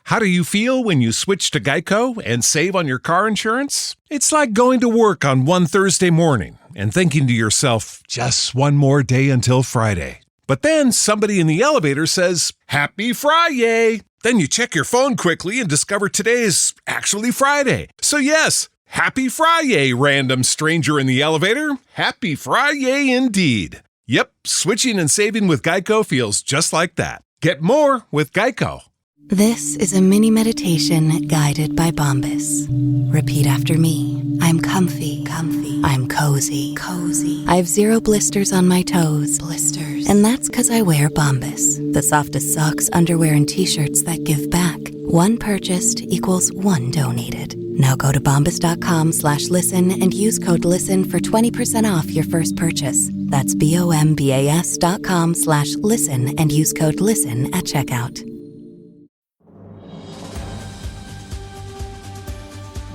How do you feel when you switch to Geico and save on your car insurance? It's like going to work on one Thursday morning and thinking to yourself, just one more day until Friday. But then somebody in the elevator says, "Happy Friday!" Then you check your phone quickly and discover today is actually Friday. So yes, Happy Friday, random stranger in the elevator. Happy Friday indeed. Yep, switching and saving with Geico feels just like that. Get more with Geico. This is a mini meditation guided by Bombas. Repeat after me. I'm comfy. I'm cozy. I have 0 blisters on my toes. And that's because I wear Bombas, the softest socks, underwear, and t-shirts that give back. One purchased equals one donated. Now go to bombas.com/listen and use code LISTEN for 20% off your first purchase. That's bombas.com/listen and use code LISTEN at checkout.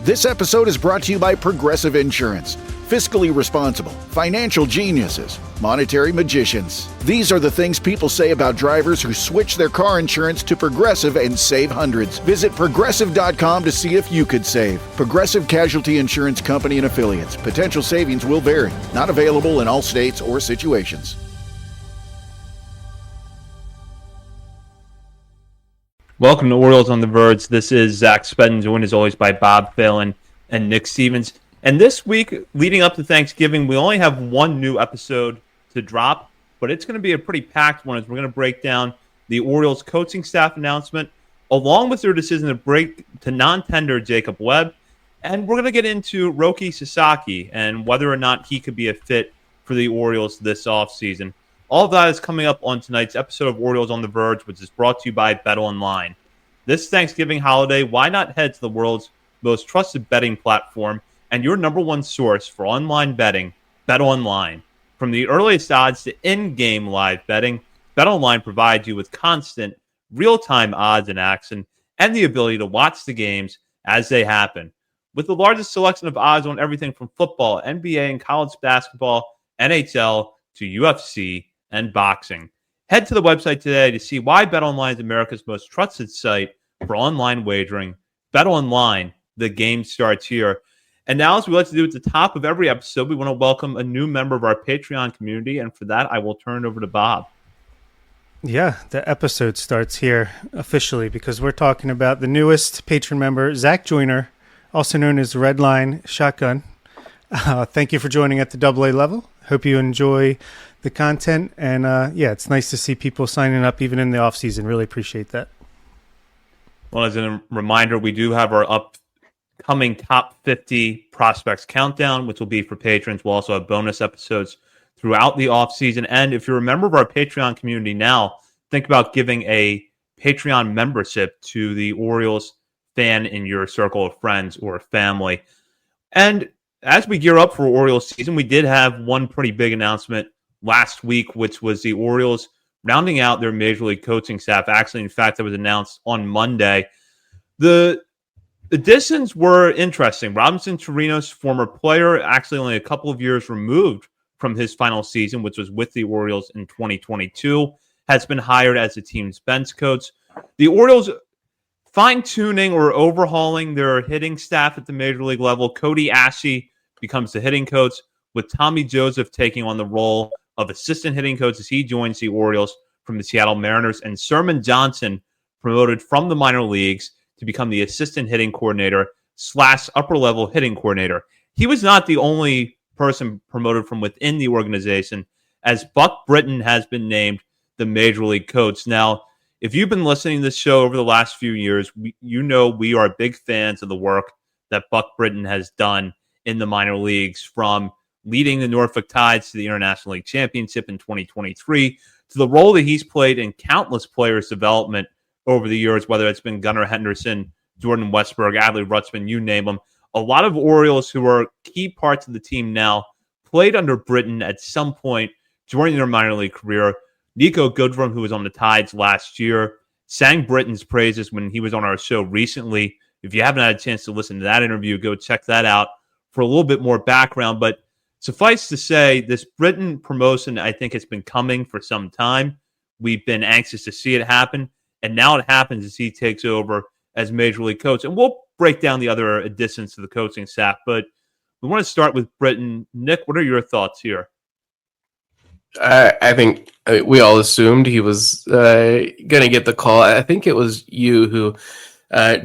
This episode is brought to you by Progressive Insurance. Fiscally responsible, financial geniuses, monetary magicians. These are the things people say about drivers who switch their car insurance to Progressive and save hundreds. Visit Progressive.com to see if you could save. Progressive Casualty Insurance Company and Affiliates. Potential savings will vary. Not available in all states or situations. Welcome to Orioles on the Verge. This is Zach Spedden, joined as always by Bob Phelan and Nick Stevens. And this week, leading up to Thanksgiving, we only have one new episode to drop, but it's going to be a pretty packed one as we're going to break down the Orioles coaching staff announcement, along with their decision to break to non-tender Jacob Webb. And we're going to get into Roki Sasaki and whether or not he could be a fit for the Orioles this offseason. All of that is coming up on tonight's episode of Orioles on the Verge, which is brought to you by BetOnline. This Thanksgiving holiday, why not head to the world's most trusted betting platform and your number one source for online betting, BetOnline. From the earliest odds to in-game live betting, BetOnline provides you with constant, real-time odds and action and the ability to watch the games as they happen. With the largest selection of odds on everything from football, NBA and college basketball, NHL to UFC and boxing. Head to the website today to see why BetOnline is America's most trusted site for online wagering. BetOnline, the game starts here. And now, as we like to do at the top of every episode, we want to welcome a new member of our Patreon community. And for that, I will turn it over to Bob. Yeah, the episode starts here officially because we're talking about the newest patron member, Zach Joyner, also known as Redline Shotgun. Thank you for joining at the AA level. Hope you enjoy the content. And yeah, it's nice to see people signing up even in the off season. Really appreciate that. Well, as a reminder, we do have our upcoming top 50 prospects countdown, which will be for patrons. We'll also have bonus episodes throughout the off season. And if you're a member of our Patreon community now, think about giving a Patreon membership to the Orioles fan in your circle of friends or family. And as we gear up for Orioles season, we did have one pretty big announcement last week, which was the Orioles rounding out their Major League coaching staff. Actually, in fact, that was announced on Monday. The additions were interesting. Robinson Chirinos, former player, actually only a couple of years removed from his final season, which was with the Orioles in 2022, has been hired as the team's bench coach. The Orioles fine-tuning or overhauling their hitting staff at the Major League level. Cody Ashe becomes the hitting coach, with Tommy Joseph taking on the role of assistant hitting coach as he joins the Orioles from the Seattle Mariners, and Sermon Johnson promoted from the minor leagues to become the assistant hitting coordinator / upper-level hitting coordinator. He was not the only person promoted from within the organization, as Buck Britton has been named the Major League coach. Now, if you've been listening to this show over the last few years, you know we are big fans of the work that Buck Britton has done in the minor leagues, from leading the Norfolk Tides to the International League Championship in 2023, to the role that he's played in countless players' development over the years, whether it's been Gunnar Henderson, Jordan Westberg, Adley Rutschman, you name them. A lot of Orioles who are key parts of the team now played under Britton at some point during their minor league career. Nico Goodrum, who was on the Tides last year, sang Britton's praises when he was on our show recently. If you haven't had a chance to listen to that interview, go check that out for a little bit more background. But suffice to say, this Britton promotion, I think, has been coming for some time. We've been anxious to see it happen, and now it happens as he takes over as Major League coach. And we'll break down the other additions to the coaching staff, but we want to start with Britton. Nick, what are your thoughts here? I think we all assumed he was going to get the call. I think it was you who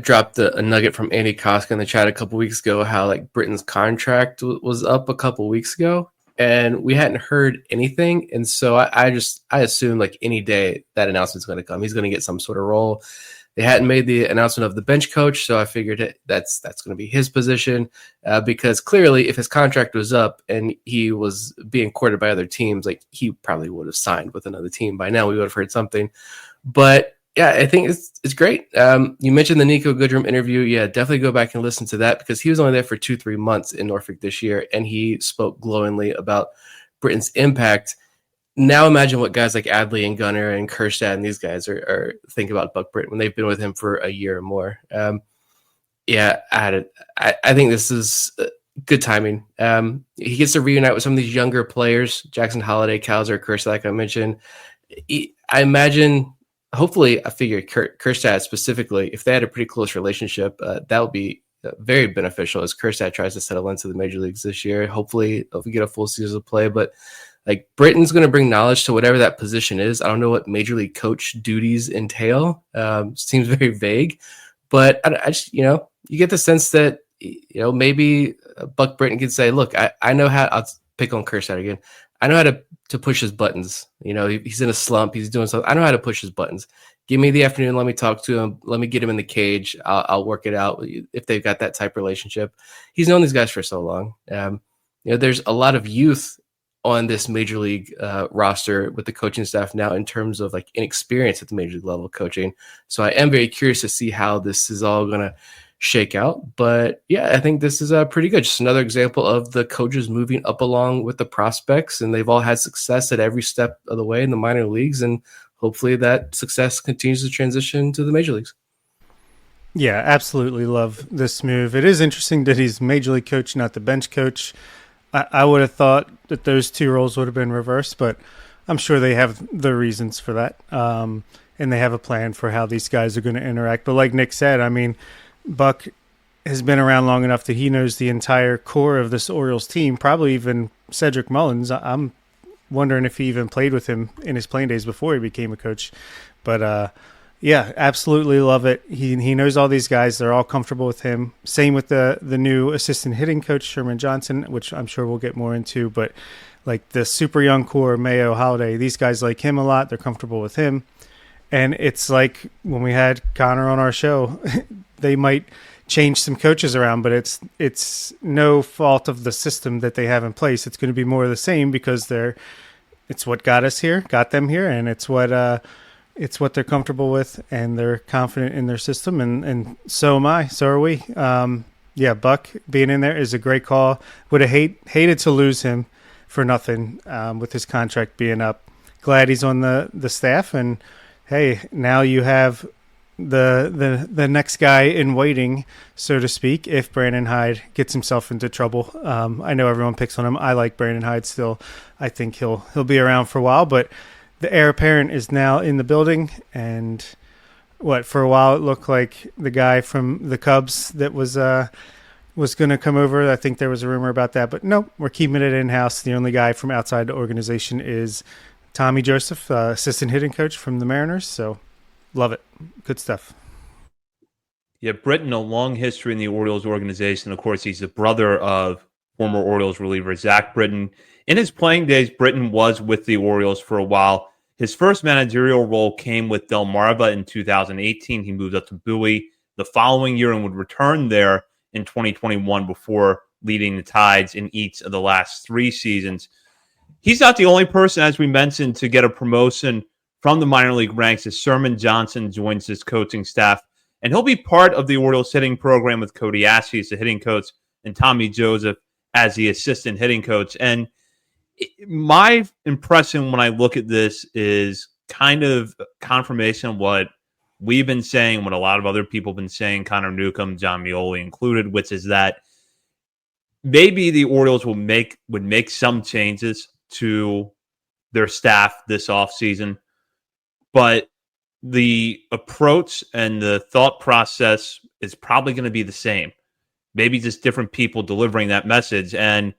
dropped a nugget from Andy Koska in the chat a couple weeks ago, how like Britton's contract was up a couple weeks ago, and we hadn't heard anything. And so I assumed like any day that announcement's going to come. He's going to get some sort of role. They hadn't made the announcement of the bench coach, so I figured that's going to be his position because clearly if his contract was up and he was being courted by other teams, like he probably would have signed with another team by now. We would have heard something. But yeah, I think it's great. You mentioned the Nico Goodrum interview. Yeah, definitely go back and listen to that because he was only there for 2-3 months in Norfolk this year, and he spoke glowingly about Britton's impact. Now imagine what guys like Adley and Gunnar and Kjerstad and these guys are thinking about Buck Britton when they've been with him for a year or more. I think this is good timing. He gets to reunite with some of these younger players, Jackson Holiday, Kowser, Kjerstad, like I mentioned. I imagine, hopefully, I figure Kjerstad specifically, if they had a pretty close relationship, that would be very beneficial as Kjerstad tries to settle into the major leagues this year. Hopefully, if we get a full season of play, but like Britton's going to bring knowledge to whatever that position is. I don't know what major league coach duties entail. Seems very vague, but I just, you get the sense that, maybe Buck Britton can say, look, I know how. I'll pick on Kjerstad again. I know how to push his buttons. He's in a slump. He's doing something. I know how to push his buttons. Give me the afternoon. Let me talk to him. Let me get him in the cage. I'll work it out if they've got that type of relationship. He's known these guys for so long. There's a lot of youth on this major league roster with the coaching staff now in terms of like inexperience at the major league level coaching. So I am very curious to see how this is all going to shake out. But yeah, I think this is pretty good. Just another example of the coaches moving up along with the prospects, and they've all had success at every step of the way in the minor leagues. And hopefully that success continues to transition to the major leagues. Yeah, absolutely love this move. It is interesting that he's major league coach, not the bench coach. I would have thought that those two roles would have been reversed, but I'm sure they have the reasons for that. And they have a plan for how these guys are going to interact. But like Nick said, I mean, Buck has been around long enough that he knows the entire core of this Orioles team, probably even Cedric Mullins. I'm wondering if he even played with him in his playing days before he became a coach. But yeah, absolutely love it. He knows all these guys. They're all comfortable with him. Same with the new assistant hitting coach, Sherman Johnson, which I'm sure we'll get more into. But like the super young core, Mayo, Holiday, these guys like him a lot. They're comfortable with him. And it's like when we had Connor on our show, they might change some coaches around, but it's no fault of the system that they have in place. It's going to be more of the same because it's what got them here, and it's what they're comfortable with, and they're confident in their system, and so am I. So are we. Yeah, Buck being in there is a great call. Would have hated to lose him for nothing with his contract being up. Glad he's on the staff, and hey, now you have the next guy in waiting, so to speak, if Brandon Hyde gets himself into trouble. I know everyone picks on him. I like Brandon Hyde still. I think he'll be around for a while, but the heir apparent is now in the building, and for a while it looked like the guy from the Cubs that was going to come over. I think there was a rumor about that, but no, we're keeping it in-house. The only guy from outside the organization is Tommy Joseph, assistant hitting coach from the Mariners, so love it. Good stuff. Yeah, Britton, a long history in the Orioles organization. Of course, he's the brother of former Orioles reliever Zach Britton. In his playing days, Britton was with the Orioles for a while. His first managerial role came with Delmarva in 2018. He moved up to Bowie the following year and would return there in 2021 before leading the Tides in each of the last 3 seasons. He's not the only person, as we mentioned, to get a promotion from the minor league ranks as Sherman Johnson joins his coaching staff. And he'll be part of the Orioles hitting program with Cody Ashley as the hitting coach and Tommy Joseph as the assistant hitting coach. And my impression when I look at this is kind of confirmation of what we've been saying, what a lot of other people have been saying, Connor Newcomb, John Mioli included, which is that maybe the Orioles would make some changes to their staff this offseason, but the approach and the thought process is probably going to be the same. Maybe just different people delivering that message. And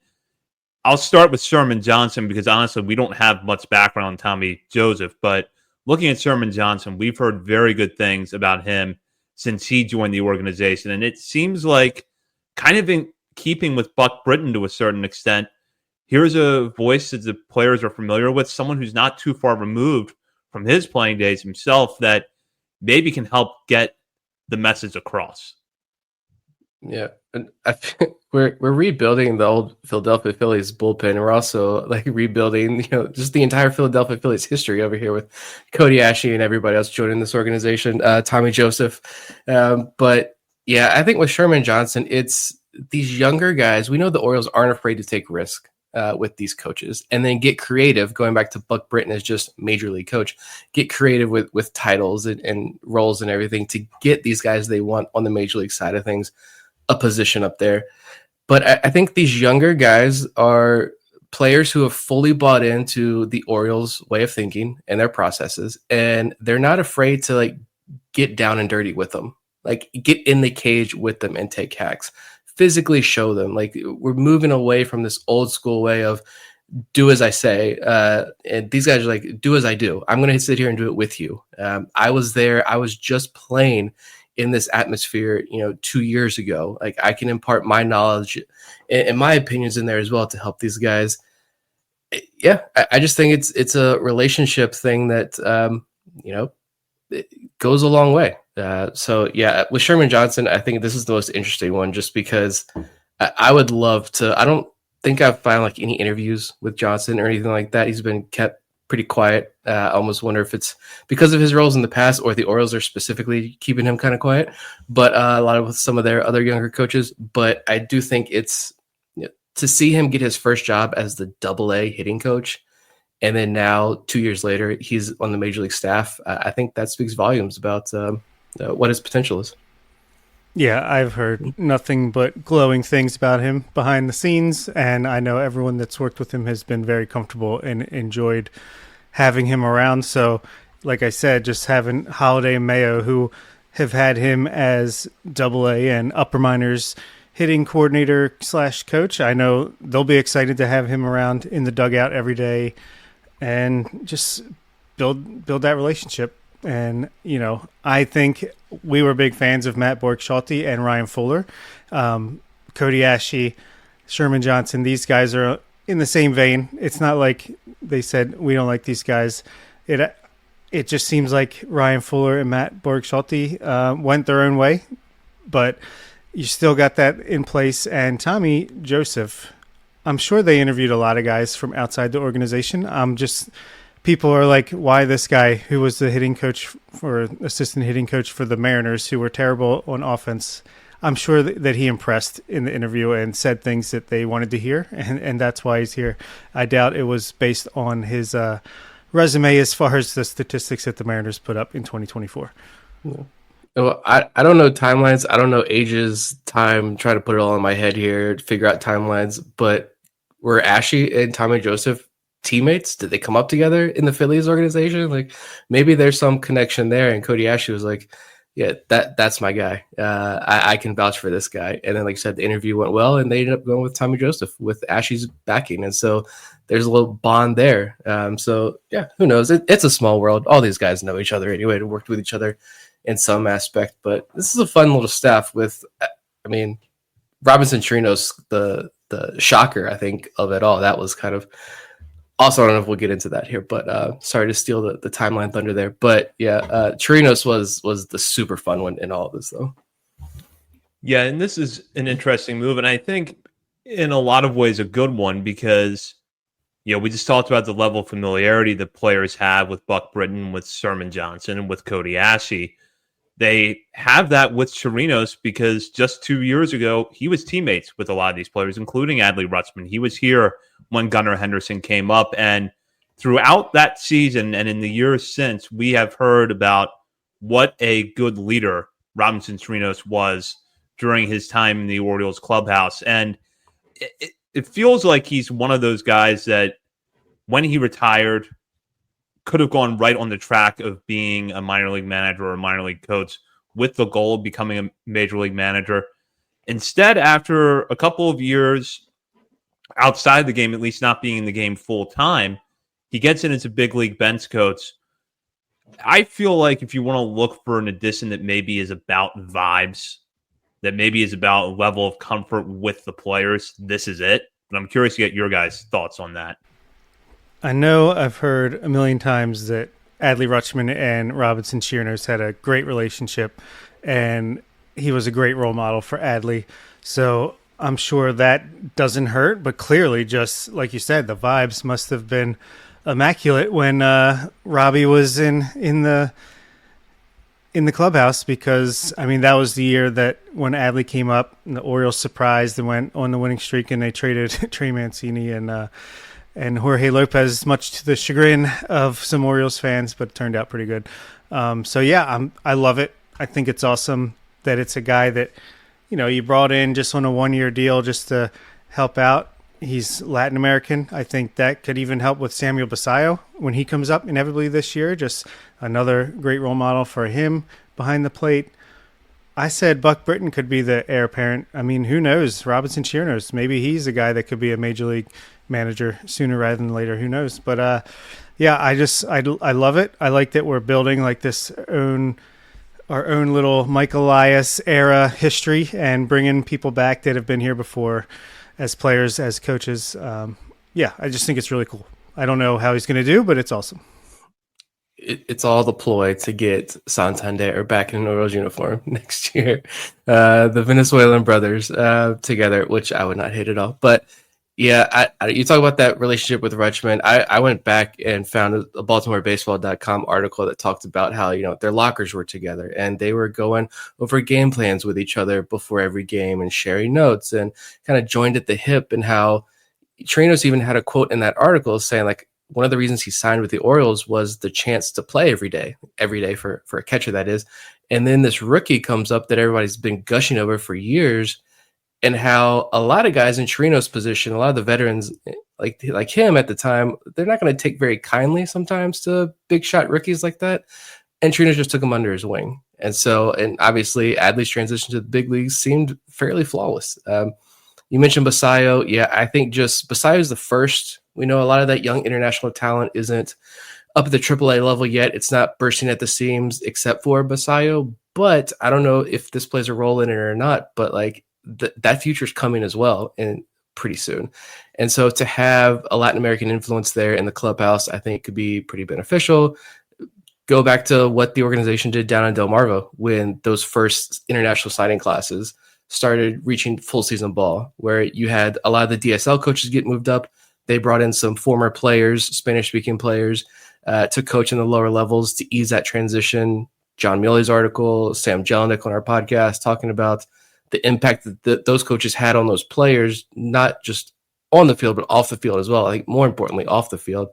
I'll start with Sherman Johnson because honestly, we don't have much background on Tommy Joseph. But looking at Sherman Johnson, we've heard very good things about him since he joined the organization. And it seems like, kind of in keeping with Buck Britton to a certain extent, here's a voice that the players are familiar with, someone who's not too far removed from his playing days himself that maybe can help get the message across. Yeah, and we're rebuilding the old Philadelphia Phillies bullpen. We're also like rebuilding, just the entire Philadelphia Phillies history over here with Cody Ashley and everybody else joining this organization, Tommy Joseph. But yeah, I think with Sherman Johnson, it's these younger guys. We know the Orioles aren't afraid to take risk with these coaches and then get creative. Going back to Buck Britton as just major league coach, get creative with titles and roles and everything to get these guys they want on the major league side of things a position up there. But I think these younger guys are players who have fully bought into the Orioles way of thinking and their processes, and they're not afraid to like get down and dirty with them, like get in the cage with them and take hacks, physically show them. Like we're moving away from this old school way of do as I say. And these guys are like, do as I do. I'm going to sit here and do it with you. I was there. I was just playing in this atmosphere, 2 years ago. Like I can impart my knowledge and my opinions in there as well to help these guys. Yeah, I just think it's a relationship thing that, it goes a long way. So yeah, with Sherman Johnson, I think this is the most interesting one just because I would love to, I don't think I've found like any interviews with Johnson or anything like that. He's been kept pretty quiet. I almost wonder if it's because of his roles in the past or the Orioles are specifically keeping him kind of quiet, but a lot of some of their other younger coaches. But I do think it's to see him get his first job as the AA hitting coach. And then now 2 years later, he's on the major league staff. I think that speaks volumes about what his potential is. Yeah, I've heard nothing but glowing things about him behind the scenes, and I know everyone that's worked with him has been very comfortable and enjoyed having him around. So, like I said, just having Holiday and Mayo, who have had him as AA and upper minors hitting coordinator / coach, I know they'll be excited to have him around in the dugout every day and just build that relationship. And, I think we were big fans of Matt Borg-Schulte and Ryan Fuller. Cody Ashley, Sherman Johnson, these guys are in the same vein. It's not like they said, we don't like these guys. It just seems like Ryan Fuller and Matt Borg-Schulte went their own way, but you still got that in place. And Tommy Joseph, I'm sure they interviewed a lot of guys from outside the organization. People are like, why this guy who was the hitting coach or assistant hitting coach for the Mariners, who were terrible on offense? I'm sure that he impressed in the interview and said things that they wanted to hear, and that's why he's here. I doubt it was based on his resume as far as the statistics that the Mariners put up in 2024. Yeah. Well, I don't know timelines. I don't know ages, time, try to put it all in my head here to figure out timelines, but were Ashley and Tommy Joseph teammates? Did they come up together in the Phillies organization? Like maybe there's some connection there. And Cody Ashley was like, yeah, that's my guy. I can vouch for this guy. And then, like I said, the interview went well and they ended up going with Tommy Joseph with Ashley's backing. And so there's a little bond there. So yeah, who knows? It's a small world. All these guys know each other anyway and worked with each other in some aspect, but this is a fun little staff with, Robinson Chirinos, the shocker, I think, of it all. That was kind of, also, I don't know if we'll get into that here, but sorry to steal the timeline thunder there. But yeah, Chirinos was the super fun one in all of this, though. Yeah, and this is an interesting move, and I think in a lot of ways a good one because, we just talked about the level of familiarity the players have with Buck Britton, with Sherman Johnson, and with Cody Ashley. They have that with Chirinos because just 2 years ago, he was teammates with a lot of these players, including Adley Rutschman. He was here when Gunnar Henderson came up. And throughout that season and in the years since, we have heard about what a good leader Robinson Chirinos was during his time in the Orioles clubhouse. And it feels like he's one of those guys that when he retired, could have gone right on the track of being a minor league manager or a minor league coach with the goal of becoming a major league manager. Instead, after a couple of years outside the game, at least not being in the game full time, he gets in as a big league bench coach. I feel like if you want to look for an addition that maybe is about vibes, that maybe is about a level of comfort with the players, this is it. But I'm curious to get your guys' thoughts on that. I know I've heard a million times that Adley Rutschman and Robinson Chirinos had a great relationship, and he was a great role model for Adley. So I'm sure that doesn't hurt, but clearly, just like you said, the vibes must have been immaculate when Robbie was in the clubhouse, because I mean that was the year that when Adley came up and the Orioles surprised and went on the winning streak, and they traded Trey Mancini and Jorge Lopez, much to the chagrin of some Orioles fans, but it turned out pretty good. So yeah, I love it. I think it's awesome that it's a guy that, you know, you brought in just on a 1-year deal just to help out. He's Latin American. I think that could even help with Samuel Basallo when he comes up inevitably this year. Just another great role model for him behind the plate. I said Buck Britton could be the heir apparent. I mean, who knows? Robinson Chirinos, maybe he's a guy that could be a major league manager sooner rather than later. Who knows? But yeah, I love it. I like that we're building like our own little Mike Elias era history and bringing people back that have been here before as players, as coaches. Yeah, I just think it's really cool. I don't know how he's going to do, but it's awesome. It's all the ploy to get Santander back in an Orioles uniform next year. The Venezuelan brothers together, which I would not hate at all. But yeah, you talk about that relationship with Rutschman. I went back and found a BaltimoreBaseball.com article that talked about how, you know, their lockers were together and they were going over game plans with each other before every game and sharing notes and kind of joined at the hip, and how Chirinos even had a quote in that article saying, like, one of the reasons he signed with the Orioles was the chance to play every day for a catcher, that is. And then this rookie comes up that everybody's been gushing over for years, and how a lot of guys in Chirinos' position, a lot of the veterans like him at the time, they're not going to take very kindly sometimes to big shot rookies like that. And Chirinos just took him under his wing. And so, and obviously Adley's transition to the big leagues seemed fairly flawless. You mentioned Basallo. Yeah, I think just Basallo is the first. We know a lot of that young international talent isn't up at the AAA level yet. It's not bursting at the seams except for Basallo. But I don't know if this plays a role in it or not. But like that future's coming as well, and pretty soon. And so to have a Latin American influence there in the clubhouse, I think could be pretty beneficial. Go back to what the organization did down in Delmarva when those first international signing classes started reaching full season ball, where you had a lot of the DSL coaches get moved up. They brought in some former players, Spanish-speaking players, to coach in the lower levels to ease that transition. John Muley's article, Sam Jelinek on our podcast, talking about the impact that those coaches had on those players, not just on the field, but off the field as well. I think more importantly, off the field.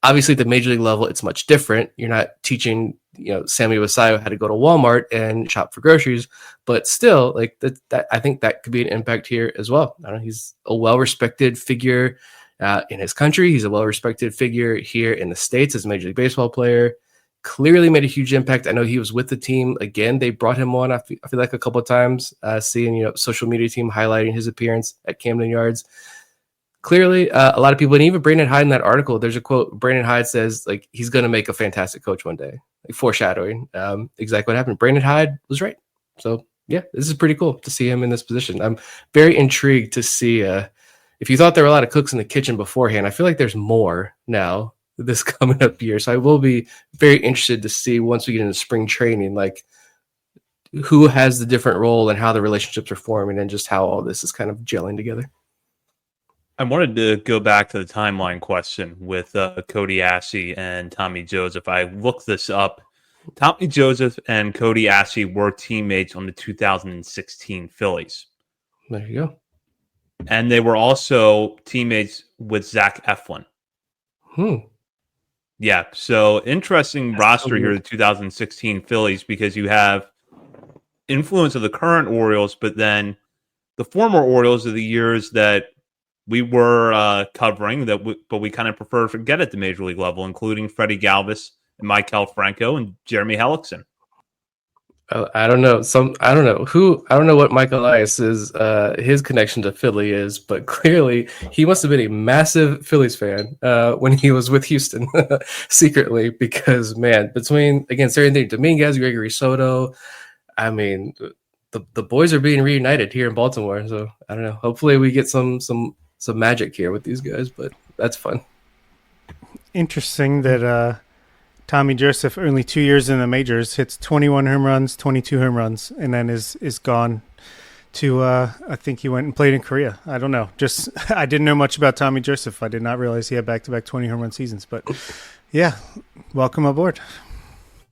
Obviously, at the major league level, it's much different. You're not teaching, Samuel Basallo how to go to Walmart and shop for groceries, but still, like that I think that could be an impact here as well. I don't know, he's a well-respected figure in his country. He's a well-respected figure here in the States as a Major League Baseball player. Clearly made a huge impact. I know he was with the team. Again, they brought him on, I feel like a couple of times, seeing, social media team highlighting his appearance at Camden Yards. Clearly, a lot of people, and even Brandon Hyde in that article, there's a quote. Brandon Hyde says, like, he's going to make a fantastic coach one day, like foreshadowing exactly what happened. Brandon Hyde was right. So, yeah, this is pretty cool to see him in this position. I'm very intrigued to see if you thought there were a lot of cooks in the kitchen beforehand, I feel like there's more now this coming up year. So I will be very interested to see once we get into spring training, like who has the different role and how the relationships are forming and just how all this is kind of gelling together. I wanted to go back to the timeline question with Cody Ashe and Tommy Joseph. I looked this up. Tommy Joseph and Cody Ashe were teammates on the 2016 Phillies. There you go. And they were also teammates with Zach Eflin. Yeah, so interesting roster here, the 2016 Phillies, because you have influence of the current Orioles, but then the former Orioles of the years that we were covering that, but we kind of prefer to forget at the major league level, including Freddie Galvis and Maikel Franco and Jeremy Hellickson. I don't know. I don't know what Michael Elias is, his connection to Philly is, but clearly he must have been a massive Phillies fan when he was with Houston secretly, because man, between against everything, Dominguez, Gregory Soto, I mean, the boys are being reunited here in Baltimore. So I don't know. Hopefully we get some magic here with these guys, but that's fun. Interesting that Tommy Joseph, only 2 years in the majors, hits 21 home runs, 22 home runs, and then is gone to, I think he went and played in Korea. I don't know. Just, I didn't know much about Tommy Joseph. I did not realize he had back-to-back 20 home run seasons. But, yeah, welcome aboard.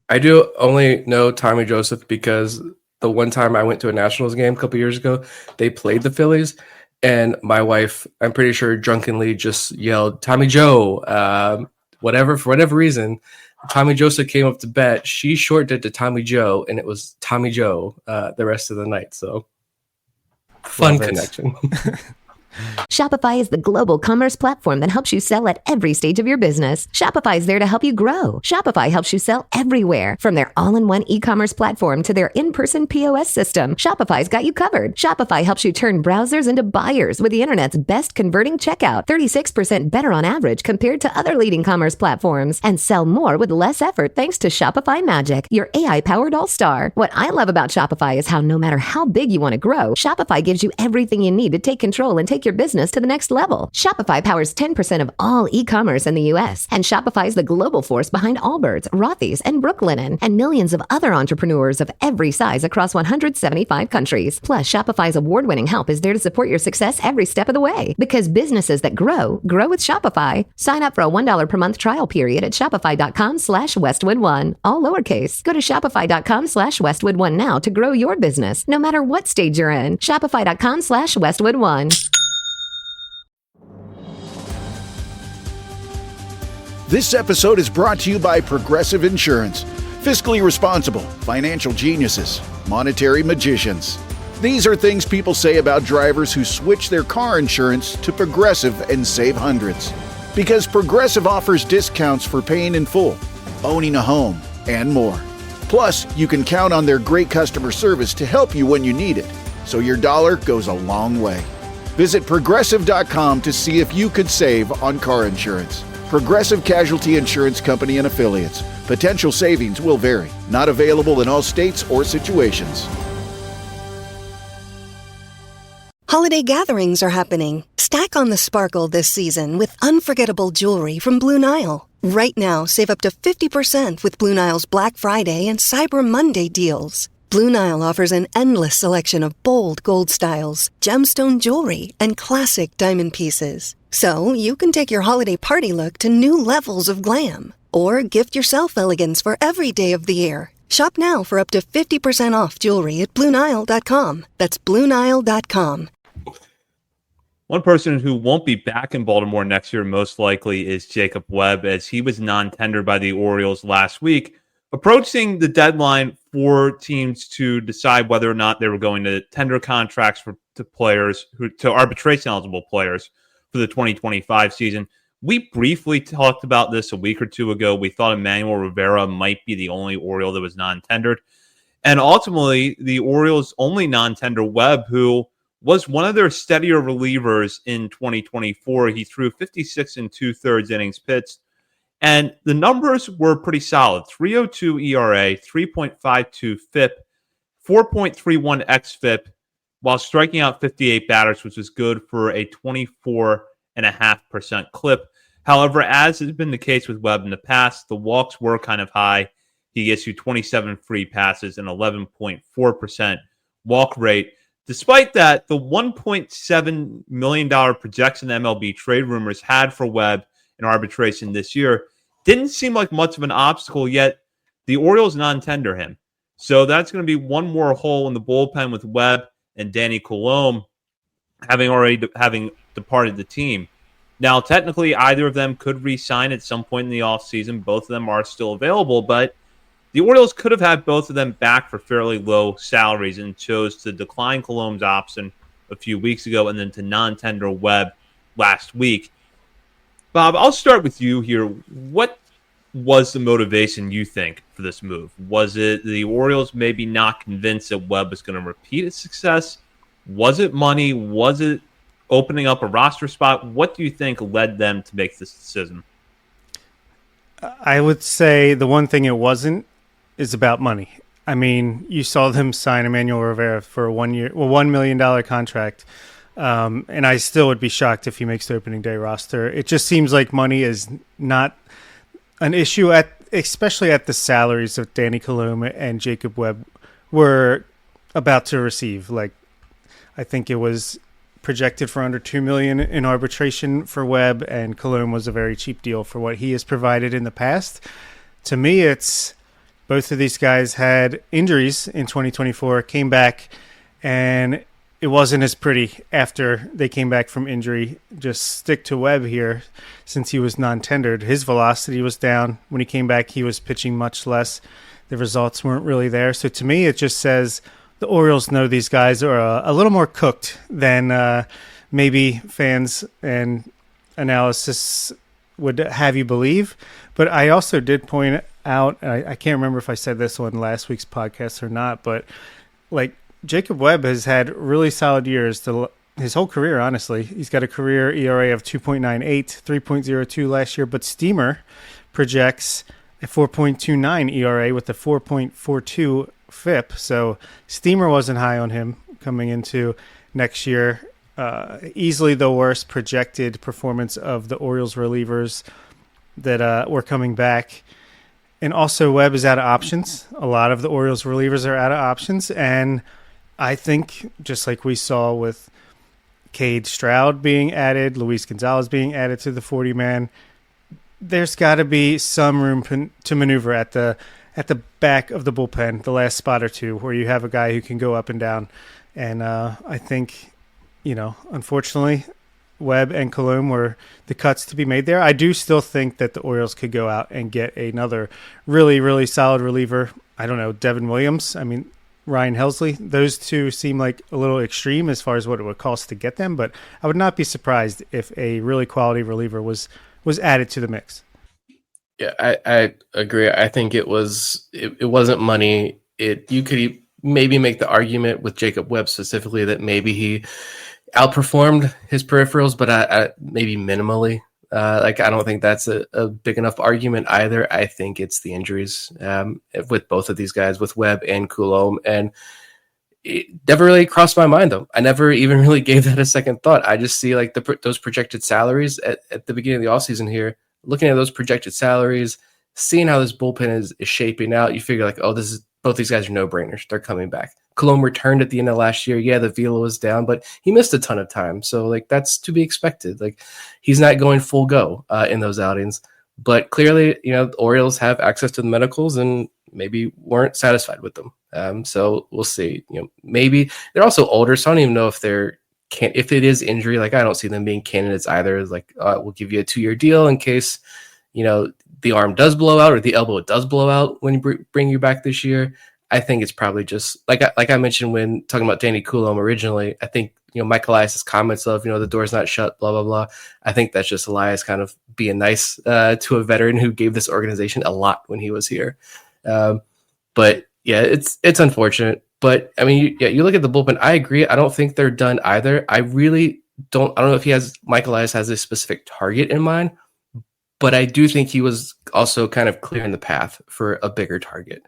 I do only know Tommy Joseph because the one time I went to a Nationals game a couple years ago, they played the Phillies, and my wife, I'm pretty sure, drunkenly just yelled, "Tommy Joe," for whatever reason. Tommy Joseph came up to bat. She shortened it to Tommy Joe, and it was Tommy Joe the rest of the night. So, fun connection. Shopify is the global commerce platform that helps you sell at every stage of your business. Shopify is there to help you grow. Shopify helps you sell everywhere, from their all-in-one e-commerce platform to their in-person POS system. Shopify's got you covered. Shopify helps you turn browsers into buyers with the internet's best converting checkout, 36% better on average compared to other leading commerce platforms, and sell more with less effort thanks to Shopify Magic, your AI-powered all-star. What I love about Shopify is how no matter how big you want to grow, Shopify gives you everything you need to take control and take your business to the next level. Shopify powers 10% of all e-commerce in the U.S., and Shopify is the global force behind Allbirds, Rothy's, and Brooklinen, and millions of other entrepreneurs of every size across 175 countries. Plus, Shopify's award-winning help is there to support your success every step of the way. Because businesses that grow with Shopify. Sign up for a $1 per month trial period at shopify.com/Westwood1, all lowercase. Go to shopify.com/Westwood1 now to grow your business, no matter what stage you're in. Shopify.com/Westwood1. This episode is brought to you by Progressive Insurance. Fiscally responsible, financial geniuses, monetary magicians. These are things people say about drivers who switch their car insurance to Progressive and save hundreds. Because Progressive offers discounts for paying in full, owning a home, and more. Plus, you can count on their great customer service to help you when you need it, so your dollar goes a long way. Visit Progressive.com to see if you could save on car insurance. Progressive Casualty Insurance Company and Affiliates. Potential savings will vary. Not available in all states or situations. Holiday gatherings are happening. Stack on the sparkle this season with unforgettable jewelry from Blue Nile. Right now, save up to 50% with Blue Nile's Black Friday and Cyber Monday deals. Blue Nile offers an endless selection of bold gold styles, gemstone jewelry, and classic diamond pieces. So you can take your holiday party look to new levels of glam. Or gift yourself elegance for every day of the year. Shop now for up to 50% off jewelry at BlueNile.com. That's BlueNile.com. One person who won't be back in Baltimore next year most likely is Jacob Webb, as he was non-tendered by the Orioles last week, approaching the deadline for teams to decide whether or not they were going to tender contracts to arbitration-eligible players for the 2025 season. We briefly talked about this a week or two ago. We thought Emmanuel Rivera might be the only Oriole that was non-tendered. And ultimately, the Orioles' only non-tender, Webb, who was one of their steadier relievers in 2024. He threw 56 and 2/3 innings pitched. And the numbers were pretty solid. 3.02 ERA, 3.52 FIP, 4.31 xFIP, while striking out 58 batters, which is good for a 24.5% clip. However, as has been the case with Webb in the past, the walks were kind of high. He issued 27 free passes and 11.4% walk rate. Despite that, the $1.7 million projection the MLB trade rumors had for Webb in arbitration this year didn't seem like much of an obstacle, yet the Orioles non-tender him. So that's going to be one more hole in the bullpen with Webb and Danny Coulombe having departed the team. Now, technically, either of them could re-sign at some point in the offseason. Both of them are still available, but the Orioles could have had both of them back for fairly low salaries and chose to decline Coulombe's option a few weeks ago and then to non-tender Webb last week. Bob, I'll start with you here. What was the motivation, you think, for this move? Was it the Orioles maybe not convinced that Webb was going to repeat his success? Was it money? Was it opening up a roster spot? What do you think led them to make this decision? I would say the one thing it wasn't is about money. I mean, you saw them sign Emmanuel Rivera for a $1 million contract. And I still would be shocked if he makes the opening day roster. It just seems like money is not an issue, especially at the salaries that Danny Colome and Jacob Webb were about to receive. Like, I think it was projected for under $2 million in arbitration for Webb, and Colome was a very cheap deal for what he has provided in the past. To me, it's both of these guys had injuries in 2024, came back, and it wasn't as pretty after they came back from injury. Just stick to Webb here since he was non-tendered. His velocity was down. When he came back, he was pitching much less. The results weren't really there. So to me, it just says the Orioles know these guys are a little more cooked than maybe fans and analysis would have you believe. But I also did point out, I can't remember if I said this on last week's podcast or not, but like Jacob Webb has had really solid years his whole career, honestly. He's got a career ERA of 2.98, 3.02 last year, but Steamer projects a 4.29 ERA with a 4.42 FIP. So Steamer wasn't high on him coming into next year. Easily the worst projected performance of the Orioles relievers that were coming back. And also Webb is out of options. A lot of the Orioles relievers are out of options. And I think just like we saw with Cade Stroud being added, Luis Gonzalez being added to the 40-man, there's got to be some room to maneuver at the back of the bullpen, the last spot or two, where you have a guy who can go up and down. And I think, unfortunately, Webb and Colome were the cuts to be made there. I do still think that the Orioles could go out and get another really, really solid reliever. I don't know, Devin Williams. I mean, Ryan Helsley. Those two seem like a little extreme as far as what it would cost to get them, but I would not be surprised if a really quality reliever was added to the mix. Yeah, I agree. I think it wasn't money. You could maybe make the argument with Jacob Webb specifically that maybe he outperformed his peripherals, but I maybe minimally. I don't think that's a big enough argument either. I think it's the injuries with both of these guys, with Webb and Colome, and it never really crossed my mind though. I never even really gave that a second thought. I just see like those projected salaries at the beginning of the offseason here. Looking at those projected salaries, seeing how this bullpen is shaping out, you figure like, oh, both these guys are no-brainers. They're coming back. Colome returned at the end of last year. Yeah, the velo was down, but he missed a ton of time. So like that's to be expected. Like he's not going full go in those outings. But clearly, the Orioles have access to the medicals and maybe weren't satisfied with them. So we'll see. Maybe they're also older, so I don't even know if if it is injury. Like I don't see them being candidates either. Like we'll give you a 2-year deal in case the arm does blow out or the elbow does blow out when you bring you back this year. I think it's probably just like I mentioned when talking about Danny Colome originally. I think Mike Elias's comments of the door's not shut, blah blah blah. I think that's just Elias kind of being nice to a veteran who gave this organization a lot when he was here. But yeah, it's unfortunate. But I mean, you look at the bullpen. I agree. I don't think they're done either. I really don't. I don't know if Mike Elias has a specific target in mind, but I do think he was also kind of clearing the path for a bigger target.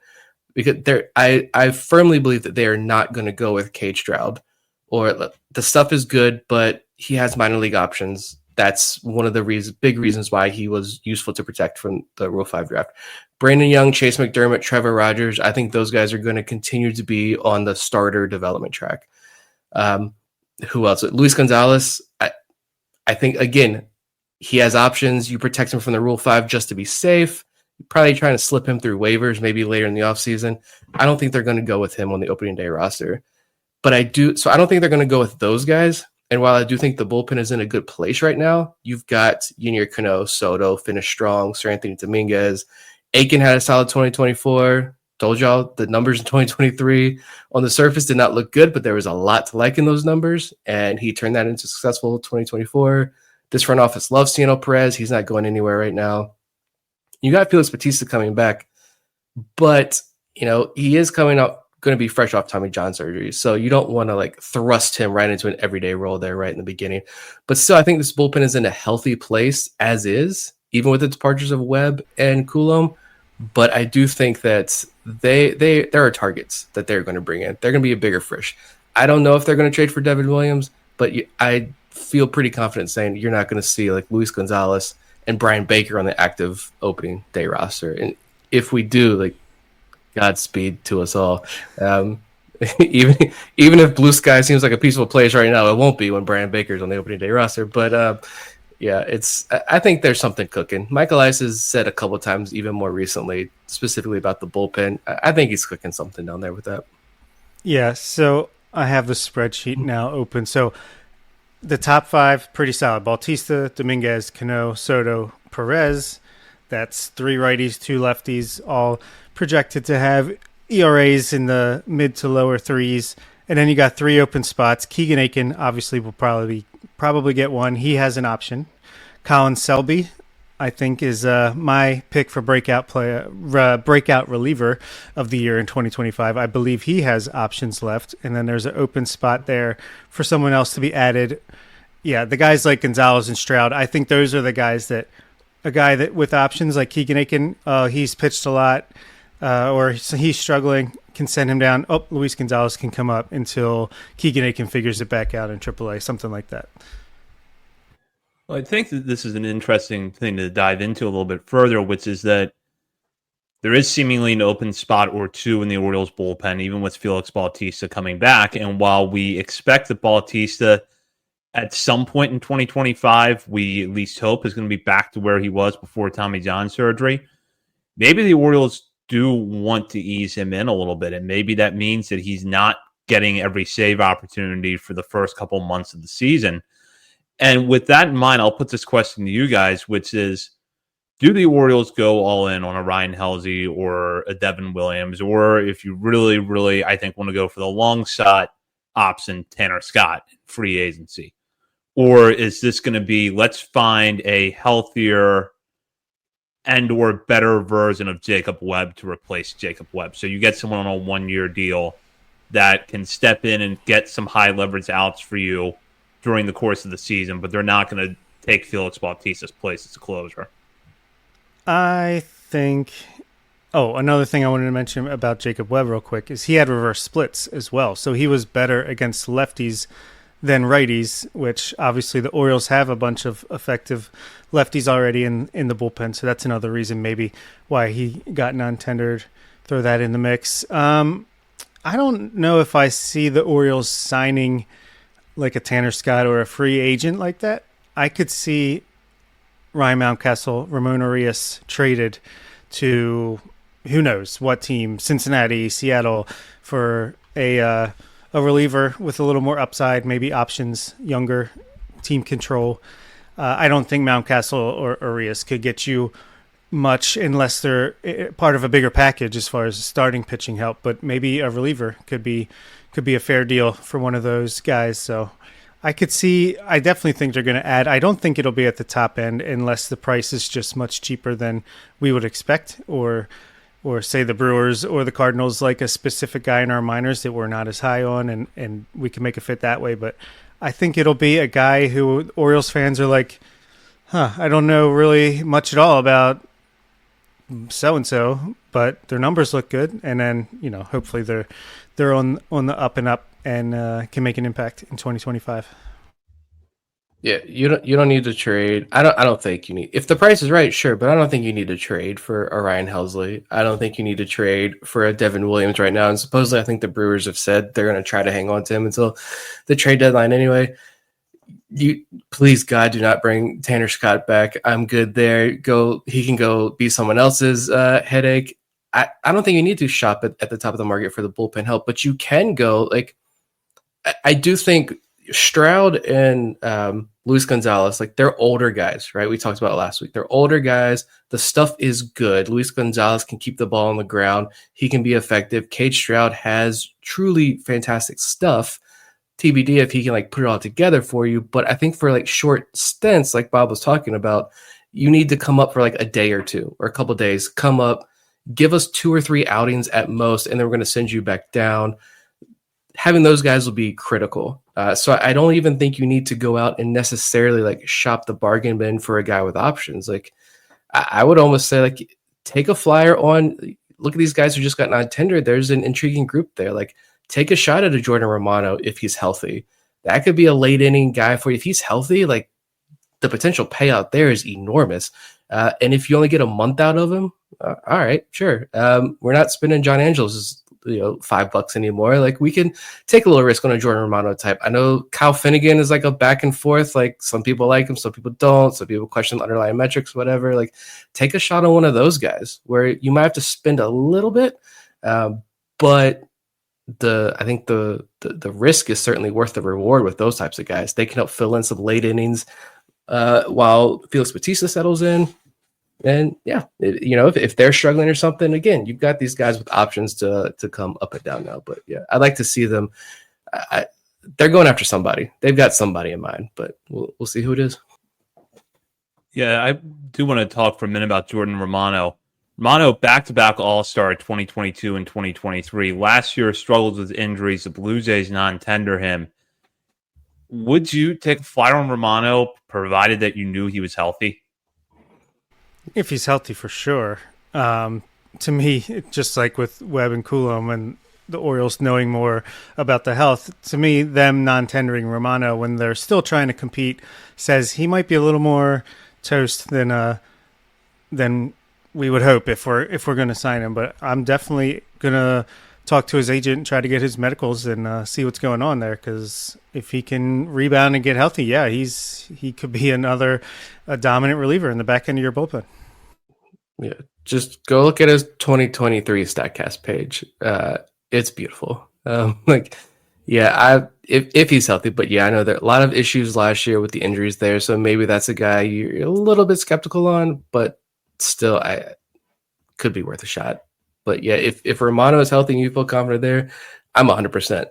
Because I firmly believe that they are not going to go with Cade Stroud. Or the stuff is good, but he has minor league options. That's one of the big reasons why he was useful to protect from the Rule 5 draft. Brandon Young, Chase McDermott, Trevor Rogers, I think those guys are going to continue to be on the starter development track. Who else? Luis Gonzalez, I think, again, he has options. You protect him from the Rule 5 just to be safe. Probably trying to slip him through waivers maybe later in the offseason. I don't think they're going to go with him on the opening day roster. But I don't think they're going to go with those guys. And while I do think the bullpen is in a good place right now, you've got Yunier Cano, Soto, finished strong, Sir Anthony Dominguez. Aiken had a solid 2024. Told y'all the numbers in 2023 on the surface did not look good, but there was a lot to like in those numbers. And he turned that into successful 2024. This front office loves Ciano Perez. He's not going anywhere right now. You got Felix Bautista coming back, but he is going to be fresh off Tommy John surgery. So you don't want to like thrust him right into an everyday role there right in the beginning. But still, I think this bullpen is in a healthy place as is, even with the departures of Webb and Coulomb. But I do think that there are targets that they're going to bring in. They're going to be a bigger fish. I don't know if they're going to trade for Devin Williams, but I feel pretty confident saying you're not going to see like Luis Gonzalez and Brian Baker on the active opening day roster. And if we do, like, Godspeed to us all. Even if Blue Sky seems like a peaceful place right now, it won't be when Brian Baker's on the opening day roster. But I think there's something cooking. Michael Ice has said a couple of times, even more recently, specifically about the bullpen. I think he's cooking something down there with that. Yeah, so I have the spreadsheet now open. So the top 5, pretty solid. Bautista, Dominguez, Cano, Soto, Perez. That's 3 righties, 2 lefties, all projected to have ERAs in the mid to lower 3s. And then you got 3 open spots. Keegan Aiken obviously will probably get one. He has an option. Colin Selby, I think, is my pick for breakout reliever of the year in 2025. I believe he has options left, and then there's an open spot there for someone else to be added. Yeah, the guys like Gonzalez and Stroud, I think those are the guys that a guy that with options like Keegan Aiken, he's pitched a lot, or he's struggling, can send him down. Oh, Luis Gonzalez can come up until Keegan Aiken figures it back out in AAA, something like that. Well, I think that this is an interesting thing to dive into a little bit further, which is that there is seemingly an open spot or 2 in the Orioles bullpen, even with Felix Bautista coming back. And while we expect that Bautista at some point in 2025, we at least hope is going to be back to where he was before Tommy John surgery, maybe the Orioles do want to ease him in a little bit. And maybe that means that he's not getting every save opportunity for the first couple months of the season. And with that in mind, I'll put this question to you guys, which is, do the Orioles go all in on a Ryan Helsley or a Devin Williams? Or if you really, really, I think, want to go for the long shot option, Tanner Scott, free agency? Or is this going to be, let's find a healthier and or better version of Jacob Webb to replace Jacob Webb? So you get someone on a 1-year deal that can step in and get some high leverage outs for you during the course of the season, but they're not going to take Felix Bautista's place as a closer. I think... Oh, another thing I wanted to mention about Jacob Webb real quick is he had reverse splits as well. So he was better against lefties than righties, which obviously the Orioles have a bunch of effective lefties already in the bullpen. So that's another reason maybe why he got non-tendered. Throw that in the mix. I don't know if I see the Orioles signing like a Tanner Scott or a free agent like that. I could see Ryan Mountcastle, Ramon Arias traded to who knows what team, Cincinnati, Seattle, for a reliever with a little more upside, maybe options, younger, team control. I don't think Mountcastle or Arias could get you much unless they're part of a bigger package as far as starting pitching help, but maybe a reliever could be a fair deal for one of those guys. So I definitely think they're going to add. I don't think it'll be at the top end unless the price is just much cheaper than we would expect, or say the Brewers or the Cardinals like a specific guy in our minors that we're not as high on, and we can make a fit that way. But I think it'll be a guy who Orioles fans are like, I don't know really much at all about so-and-so, but their numbers look good. And then, hopefully they're on the up and up and can make an impact in 2025. Yeah, you don't need to trade. I don't think you need. If the price is right, sure, but I don't think you need to trade for a Ryan Helsley. I don't think you need to trade for a Devin Williams right now. And supposedly, I think the Brewers have said they're going to try to hang on to him until the trade deadline anyway. You please, God, do not bring Tanner Scott back. I'm good there. He can go be someone else's headache. I don't think you need to shop at the top of the market for the bullpen help, but you can go like I do think Stroud and Luis Gonzalez, like they're older guys, right? We talked about it last week. They're older guys. The stuff is good. Luis Gonzalez can keep the ball on the ground. He can be effective. Cade Stroud has truly fantastic stuff. TBD if he can like put it all together for you. But I think for like short stints, like Bob was talking about, you need to come up for like a day or two or a couple of days, come up, give us 2 or 3 outings at most, and then we're going to send you back down. Having those guys will be critical. So I don't even think you need to go out and necessarily like shop the bargain bin for a guy with options. Like I would almost say like take a flyer on, look at these guys who just got non-tendered. There's an intriguing group there. Like take a shot at a Jordan Romano if he's healthy. That could be a late inning guy for you. If he's healthy, like the potential payout there is enormous. And if you only get a month out of him, all right, sure. We're not spending John Angelos' $5 anymore. Like we can take a little risk on a Jordan Romano type. I know Kyle Finnegan is like a back and forth. Like some people like him, some people don't. Some people question the underlying metrics, whatever. Like take a shot on one of those guys where you might have to spend a little bit, but I think the risk is certainly worth the reward with those types of guys. They can help fill in some late innings while Felix Bautista settles in. And yeah, if they're struggling or something, again, you've got these guys with options to come up and down now. But yeah, I'd like to see them. They're going after somebody. They've got somebody in mind, but we'll see who it is. Yeah, I do want to talk for a minute about Jordan Romano. Romano, back-to-back All-Star 2022 and 2023. Last year struggled with injuries. The Blue Jays non-tender him. Would you take a flyer on Romano provided that you knew he was healthy? If he's healthy, for sure. To me, just like with Webb and Coulomb and the Orioles knowing more about the health, to me, them non-tendering Romano when they're still trying to compete says he might be a little more toast than we would hope if we're going to sign him. But I'm definitely going to talk to his agent and try to get his medicals and see what's going on there, because if he can rebound and get healthy, yeah, he could be another dominant reliever in the back end of your bullpen. Yeah, just go look at his 2023 StatCast page. It's beautiful. If he's healthy, but yeah, I know there are a lot of issues last year with the injuries there, so maybe that's a guy you're a little bit skeptical on, but still, I could be worth a shot. But yeah, if Romano is healthy and you feel confident there, I'm 100%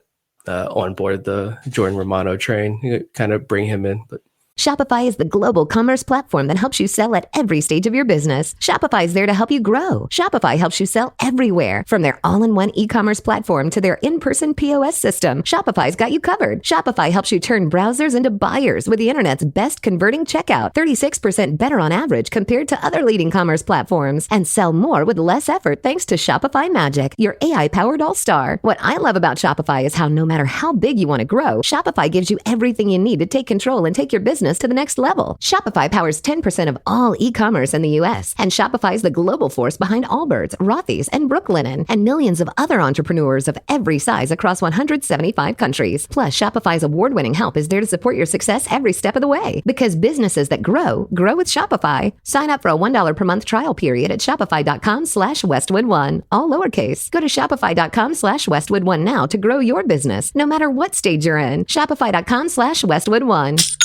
on board the Jordan Romano train. Kind of bring him in, but. Shopify is the global commerce platform that helps you sell at every stage of your business. Shopify is there to help you grow. Shopify helps you sell everywhere, from their all-in-one e-commerce platform to their in-person POS system. Shopify's got you covered. Shopify helps you turn browsers into buyers with the internet's best converting checkout, 36% better on average compared to other leading commerce platforms, and sell more with less effort thanks to Shopify Magic, your AI-powered all-star. What I love about Shopify is how no matter how big you want to grow, Shopify gives you everything you need to take control and take your business to the next level. Shopify powers 10% of all e-commerce in the U.S., and Shopify is the global force behind Allbirds, Rothy's, and Brooklinen, and millions of other entrepreneurs of every size across 175 countries. Plus, Shopify's award-winning help is there to support your success every step of the way. Because businesses that grow with Shopify. Sign up for a $1 per month trial period at shopify.com/Westwood1, all lowercase. Go to shopify.com/Westwood1 now to grow your business, no matter what stage you're in. Shopify.com/Westwood1.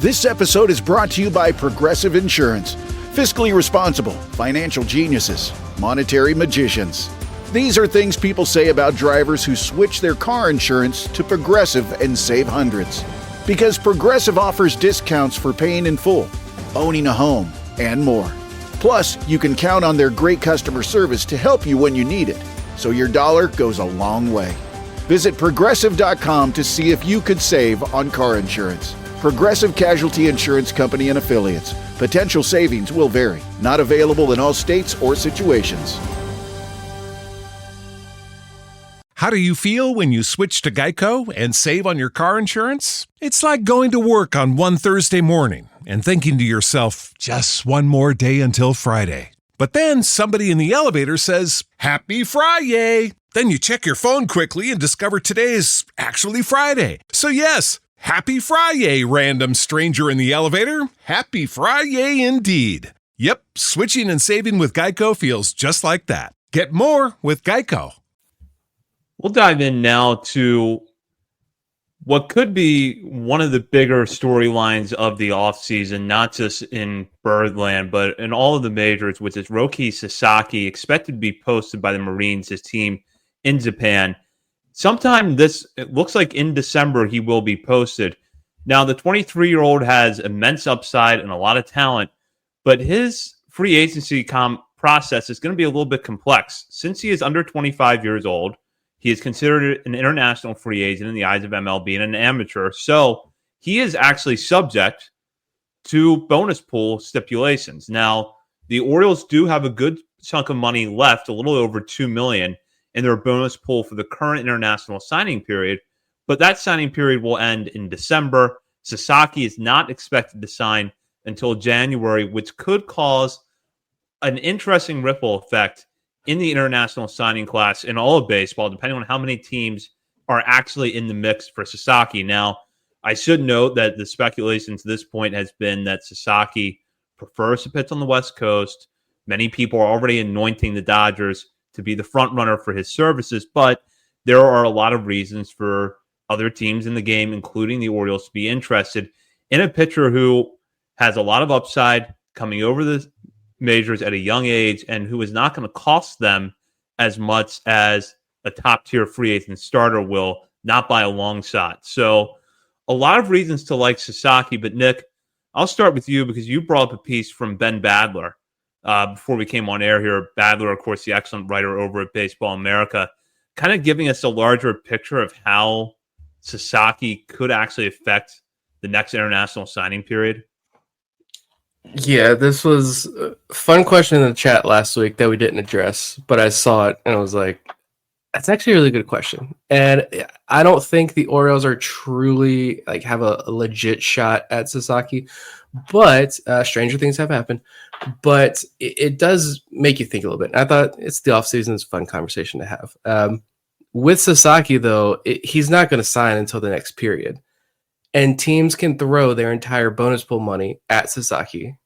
This episode is brought to you by Progressive Insurance. Fiscally responsible, financial geniuses, monetary magicians. These are things people say about drivers who switch their car insurance to Progressive and save hundreds. Because Progressive offers discounts for paying in full, owning a home, and more. Plus, you can count on their great customer service to help you when you need it, so your dollar goes a long way. Visit Progressive.com to see if you could save on car insurance. Progressive Casualty Insurance Company and Affiliates. Potential savings will vary. Not available in all states or situations. How do you feel when you switch to Geico and save on your car insurance? It's like going to work on one Thursday morning and thinking to yourself, just one more day until Friday. But then somebody in the elevator says, "Happy Friday!" Then you check your phone quickly and discover today is actually Friday. So yes, Happy Friday, random stranger in the elevator. Happy Friday indeed. Yep, switching and saving with Geico feels just like that. Get more with Geico. We'll dive in now to What could be one of the bigger storylines of the offseason, not just in Birdland, but in all of the majors, which is Roki Sasaki, expected to be posted by the Marines, his team in Japan. It looks like in December, he will be posted. Now, the 23-year-old has immense upside and a lot of talent, but his free agency process is going to be a little bit complex. Since he is under 25 years old, he is considered an international free agent in the eyes of MLB and an amateur. So he is actually subject to bonus pool stipulations. Now, the Orioles do have a good chunk of money left, a little over $2 million, in their bonus pool for the current international signing period. But that signing period will end in December. Sasaki is not expected to sign until January, which could cause an interesting ripple effect in the international signing class in all of baseball, depending on how many teams are actually in the mix for Sasaki. Now, I should note that the speculation to this point has been that Sasaki prefers to pitch on the West Coast. Many people are already anointing the Dodgers to be the front runner for his services, but there are a lot of reasons for other teams in the game, including the Orioles, to be interested in a pitcher who has a lot of upside coming over the majors at a young age and who is not going to cost them as much as a top-tier free agent starter will, not by a long shot. So a lot of reasons to like Sasaki, but Nick, I'll start with you because you brought up a piece from Ben Badler before we came on air here. Badler, of course, the excellent writer over at Baseball America, kind of giving us a larger picture of how Sasaki could actually affect the next international signing period. Yeah, this was a fun question in the chat last week that we didn't address, but I saw it and I was like, that's actually a really good question. And I don't think the Orioles are truly have a legit shot at Sasaki, but stranger things have happened. But it does make you think a little bit. And I thought it's the offseason, it's a fun conversation to have. With Sasaki, though, he's not going to sign until the next period. And teams can throw their entire bonus pool money at Sasaki.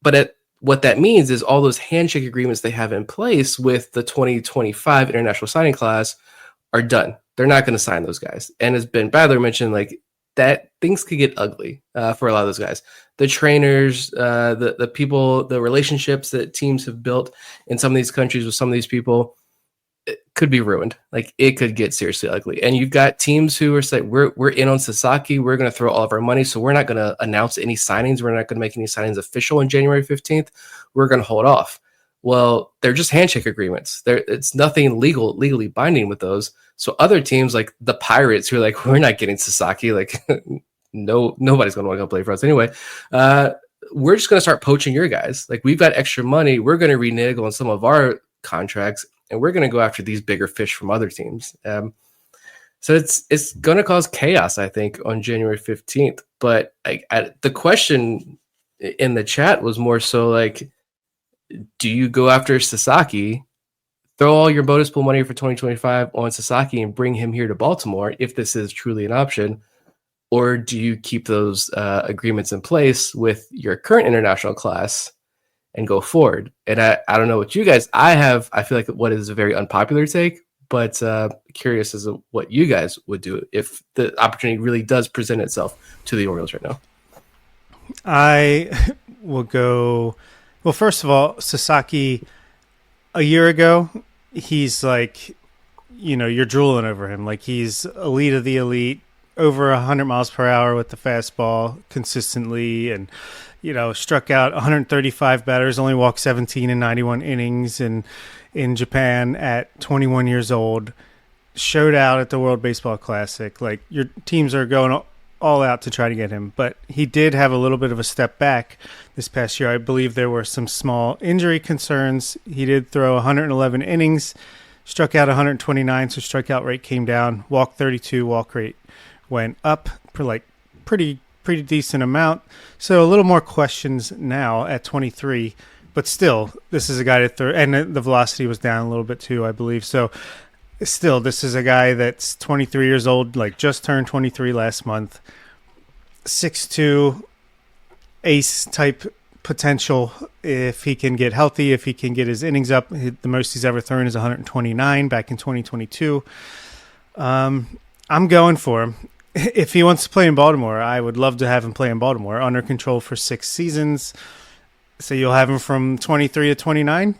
But what that means is all those handshake agreements they have in place with the 2025 international signing class are done. They're not going to sign those guys. And as Ben Badler mentioned, that things could get ugly for a lot of those guys. The trainers, the people, the relationships that teams have built in some of these countries with some of these people, it could be ruined. It could get seriously ugly. And you've got teams who are saying, we're in on Sasaki. We're going to throw all of our money. So we're not going to announce any signings. We're not going to make any signings official on January 15th. We're going to hold off. Well, they're just handshake agreements. It's nothing legally binding with those. So other teams like the Pirates who are like, we're not getting Sasaki. No, nobody's going to want to go play for us anyway. We're just going to start poaching your guys. We've got extra money. We're going to renege on some of our contracts. And we're going to go after these bigger fish from other teams. So it's going to cause chaos, I think, on January 15th. But the question in the chat was more so do you go after Sasaki, throw all your bonus pool money for 2025 on Sasaki and bring him here to Baltimore if this is truly an option? Or do you keep those agreements in place with your current international class and go forward? And I don't know what you guys, I feel like what is a very unpopular take, but curious as to what you guys would do if the opportunity really does present itself to the Orioles right now. I will go, well, first of all, Sasaki, a year ago, he's you're drooling over him. He's elite of the elite, over 100 miles per hour with the fastball consistently, and struck out 135 batters, only walked 17 in 91 innings in Japan at 21 years old. Showed out at the World Baseball Classic. Your teams are going all out to try to get him. But he did have a little bit of a step back this past year. I believe there were some small injury concerns. He did throw 111 innings, struck out 129, so strikeout rate came down. Walk 32, walk rate went up for pretty decent amount. So a little more questions now at 23, but still, this is a guy that and the velocity was down a little bit too, I believe. So still, this is a guy that's 23 years old, just turned 23 last month, 6'2", ace type potential if he can get healthy, if he can get his innings up. The most he's ever thrown is 129 back in 2022. I'm going for him. If he wants to play in Baltimore, I would love to have him play in Baltimore under control for 6 seasons. So you'll have him from 23 to 29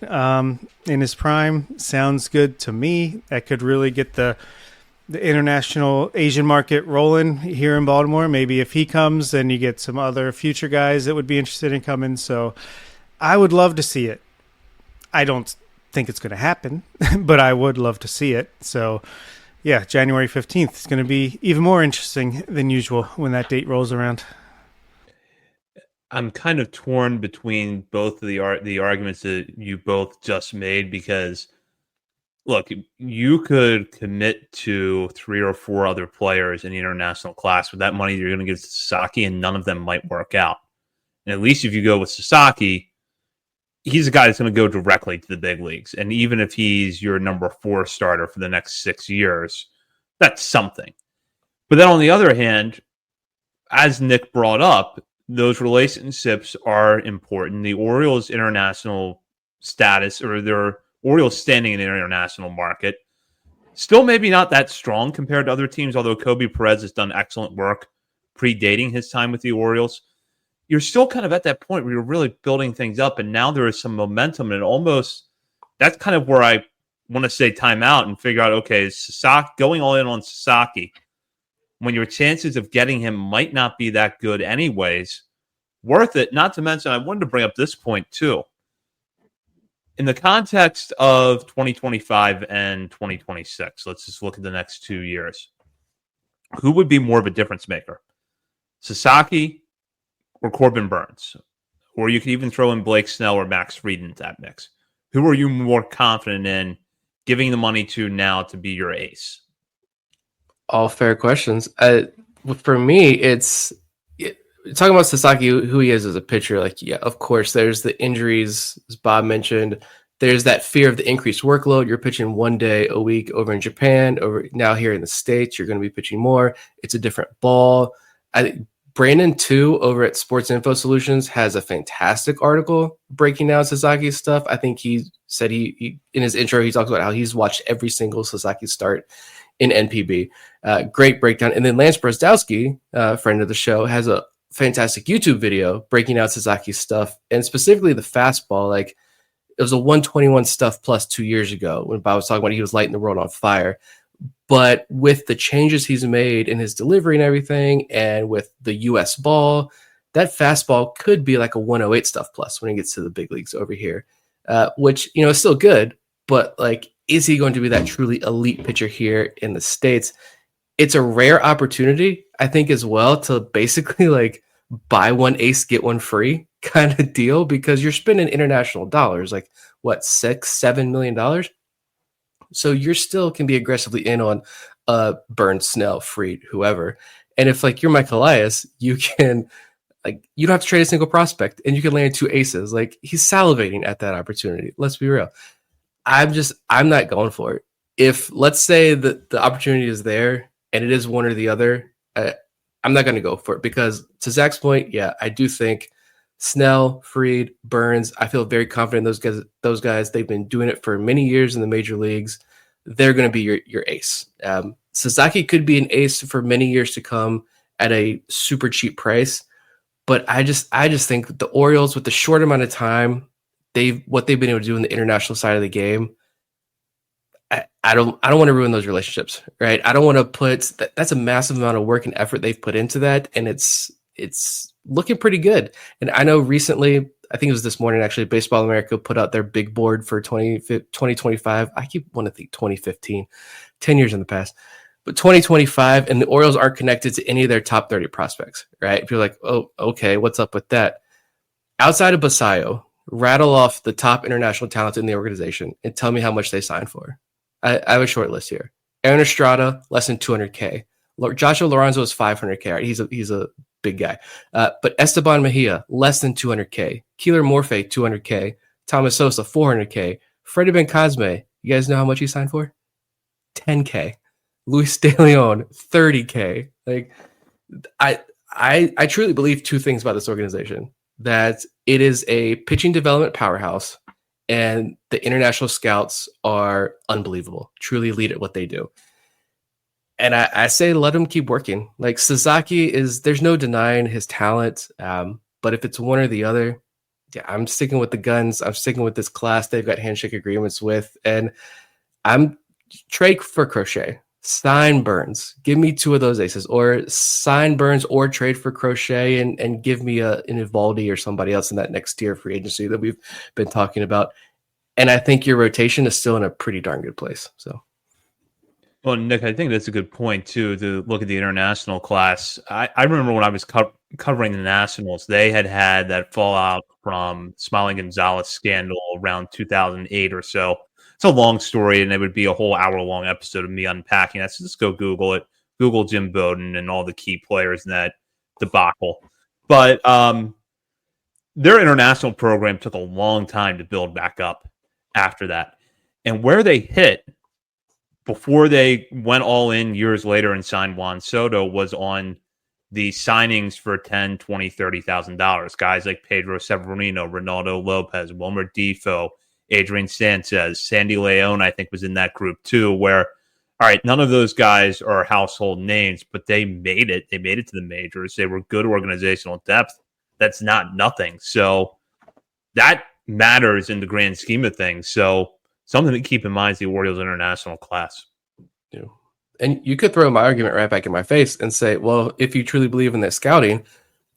in his prime. Sounds good to me. That could really get the international Asian market rolling here in Baltimore. Maybe if he comes, then you get some other future guys that would be interested in coming. So I would love to see it. I don't think it's going to happen, but I would love to see it. So yeah, January 15th is going to be even more interesting than usual when that date rolls around. I'm kind of torn between both of the arguments that you both just made, because look, you could commit to 3 or 4 other players in the international class with that money you're going to give to Sasaki, and none of them might work out. And at least if you go with Sasaki, he's a guy that's going to go directly to the big leagues. And even if he's your number 4 starter for the next 6 years, that's something. But then on the other hand, as Nick brought up, those relationships are important. The Orioles' international status, or their Orioles standing in the international market, still maybe not that strong compared to other teams, although Kobe Perez has done excellent work predating his time with the Orioles. You're still kind of at that point where you're really building things up, and now there is some momentum, and almost that's kind of where I want to say time out and figure out, okay, is Sasaki going all in on Sasaki when your chances of getting him might not be that good anyways, worth it? Not to mention, I wanted to bring up this point too. In the context of 2025 and 2026, let's just look at the next 2 years. Who would be more of a difference maker? Sasaki or Corbin Burns? Or you could even throw in Blake Snell or Max Fried into that mix. Who are you more confident in giving the money to now to be your ace? All fair questions. For me, it's talking about Sasaki, who he is as a pitcher. Like, yeah, of course, there's the injuries, as Bob mentioned. There's that fear of the increased workload. You're pitching 1 day a week over in Japan. Over now here in the States, you're going to be pitching more. It's a different ball. Brandon, too, over at Sports Info Solutions, has a fantastic article breaking down Sasaki's stuff. I think he said he in his intro, he talks about how he's watched every single Sasaki start in NPB. Great breakdown. And then Lance Brzdowski, friend of the show, has a fantastic YouTube video breaking out Sasaki's stuff, and specifically the fastball. Like, it was a 121 stuff plus 2 years ago when Bob was talking about he was lighting the world on fire. But with the changes he's made in his delivery and everything, and with the US ball, that fastball could be like a 108 stuff plus when he gets to the big leagues over here, which, you know, is still good. But like, is he going to be that truly elite pitcher here in the States? It's a rare opportunity, I think, as well, to basically like buy one ace, get one free kind of deal, because you're spending international dollars, like what, $6-7 million. So you're still can be aggressively in on Burns, Snell, Fried, whoever. And if like you're Mike Elias, you can like, you don't have to trade a single prospect and you can land 2 aces. Like, he's salivating at that opportunity. Let's be real. I'm not going for it. If let's say that the opportunity is there and it is one or the other, I'm not going to go for it, because to Zach's point, yeah, I do think Snell, Fried, Burns, I feel very confident those guys, they've been doing it for many years in the major leagues. They're going to be your ace. Sasaki could be an ace for many years to come at a super cheap price, but I just think the Orioles, with the short amount of time what they've been able to do in the international side of the game, I don't want to ruin those relationships, right? I don't want to put that's a massive amount of work and effort they've put into that, and it's looking pretty good. And I know recently, I think it was this morning actually, Baseball America put out their big board for 2025. I keep wanting to think 2015, 10 years in the past, but 2025, and the Orioles aren't connected to any of their top 30 prospects, right? If you're like, oh, okay, what's up with that? Outside of Basayo, rattle off the top international talent in the organization and tell me how much they signed for. I have a short list here. Aaron Estrada, less than $200K. Joshua Lorenzo is $500K. Right? He's a big guy. But Esteban Mejia, less than $200K. Keeler Morphe, $200K. Thomas Sosa, $400K. Freddie Bencosme, you guys know how much he signed for? $10K. Luis De Leon, $30K. Like, I truly believe 2 things about this organization: that it is a pitching development powerhouse, and the international scouts are unbelievable, truly elite at what they do. And I say let him keep working. Like Sasaki there's no denying his talent. But if it's one or the other, yeah, I'm sticking with the guns. I'm sticking with this class they've got handshake agreements with. And I'm trade for Crochet. Sign Burns. Give me two of those aces. Or sign Burns or trade for Crochet and give me an Evaldi or somebody else in that next tier free agency that we've been talking about. And I think your rotation is still in a pretty darn good place. So. Well, Nick, I think that's a good point, too, to look at the international class. I remember when I was covering the Nationals, they had that fallout from Smiling Gonzalez scandal around 2008 or so. It's a long story, and it would be a whole hour-long episode of me unpacking that. So just go Google it. Google Jim Bowden and all the key players in that debacle. But their international program took a long time to build back up after that. And where they hit before they went all in years later and signed Juan Soto was on the signings for $10,000, $20,000, $30,000. Guys like Pedro Severino, Ronaldo Lopez, Wilmer Defoe, Adrian Sanchez, Sandy Leon, I think, was in that group too, where, all right, none of those guys are household names, but they made it. They made it to the majors. They were good organizational depth. That's not nothing. So that matters in the grand scheme of things. So something to keep in mind is the Orioles international class. Yeah. And you could throw my argument right back in my face and say, well, if you truly believe in that scouting